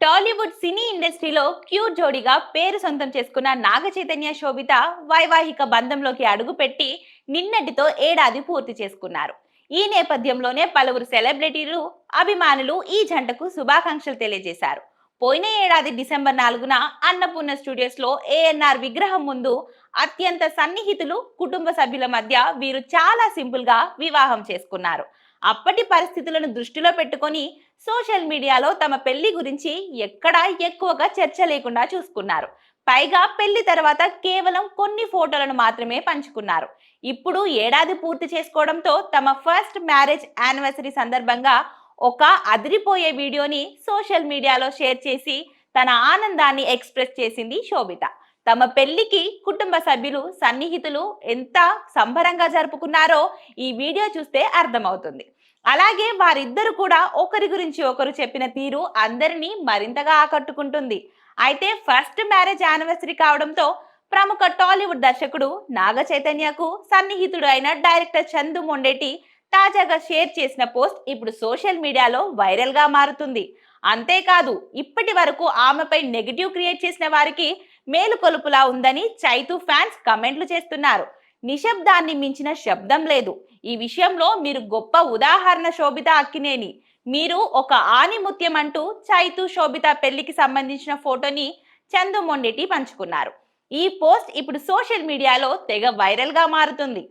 టాలీవుడ్ సినీ ఇండస్ట్రీలో క్యూట్ జోడీగా పేరు సొంతం చేసుకున్న నాగ చైతన్య శోభిత వైవాహిక బంధంలోకి అడుగుపెట్టి నిన్నటితో ఏడాది పూర్తి చేసుకున్నారు. ఈ నేపథ్యంలోనే పలువురు సెలబ్రిటీలు, అభిమానులు ఈ జంటకు శుభాకాంక్షలు తెలియజేశారు. పోయిన ఏడాది డిసెంబర్ 4న అన్నపూర్ణ స్టూడియోస్ లో ఏఎన్ఆర్ విగ్రహం ముందు అత్యంత సన్నిహితులు, కుటుంబ సభ్యుల మధ్య వీరు చాలా సింపుల్ గా వివాహం చేసుకున్నారు. అప్పటి పరిస్థితులను దృష్టిలో పెట్టుకొని సోషల్ మీడియాలో తమ పెళ్లి గురించి ఎక్కడా ఎక్కువగా చర్చ లేకుండా చూసుకున్నారు. పైగా పెళ్లి తర్వాత కేవలం కొన్ని ఫోటోలను మాత్రమే పంచుకున్నారు. ఇప్పుడు ఏడాది పూర్తి చేసుకోవడంతో తమ ఫస్ట్ మ్యారేజ్ యానివర్సరీ సందర్భంగా ఒక అదిరిపోయే వీడియోని సోషల్ మీడియాలో షేర్ చేసి తన ఆనందాన్ని ఎక్స్ప్రెస్ చేసింది శోభిత. తమ పెళ్లికి కుటుంబ సభ్యులు, సన్నిహితులు ఎంత సంబరంగా జరుపుకున్నారో ఈ వీడియో చూస్తే అర్థమవుతుంది. అలాగే వారిద్దరు కూడా ఒకరి గురించి ఒకరు చెప్పిన తీరు అందరినీ మరింతగా ఆకట్టుకుంటుంది. అయితే ఫస్ట్ మ్యారేజ్ యానివర్సరీ కావడంతో ప్రముఖ టాలీవుడ్ దర్శకుడు నాగ చైతన్యకు సన్నిహితుడు అయిన డైరెక్టర్ చందు మొండేటి తాజాగా షేర్ చేసిన పోస్ట్ ఇప్పుడు సోషల్ మీడియాలో వైరల్ గా మారుతుంది. అంతేకాదు, ఇప్పటి వరకు ఆమెపై నెగిటివ్ క్రియేట్ చేసిన వారికి మేలుకొలుపులా ఉందని చైతు ఫ్యాన్స్ కమెంట్లు చేస్తున్నారు. నిశ్శబ్దాన్ని మించిన శబ్దం లేదు. ఈ విషయంలో మీరు గొప్ప ఉదాహరణ శోభిత అక్కినేని. మీరు ఒక ఆణిముత్యం అంటూ చైతు శోభిత పెళ్లికి సంబంధించిన ఫోటోని చందు మొండెటి పంచుకున్నారు. ఈ పోస్ట్ ఇప్పుడు సోషల్ మీడియాలో తెగ వైరల్ గా మారుతుంది.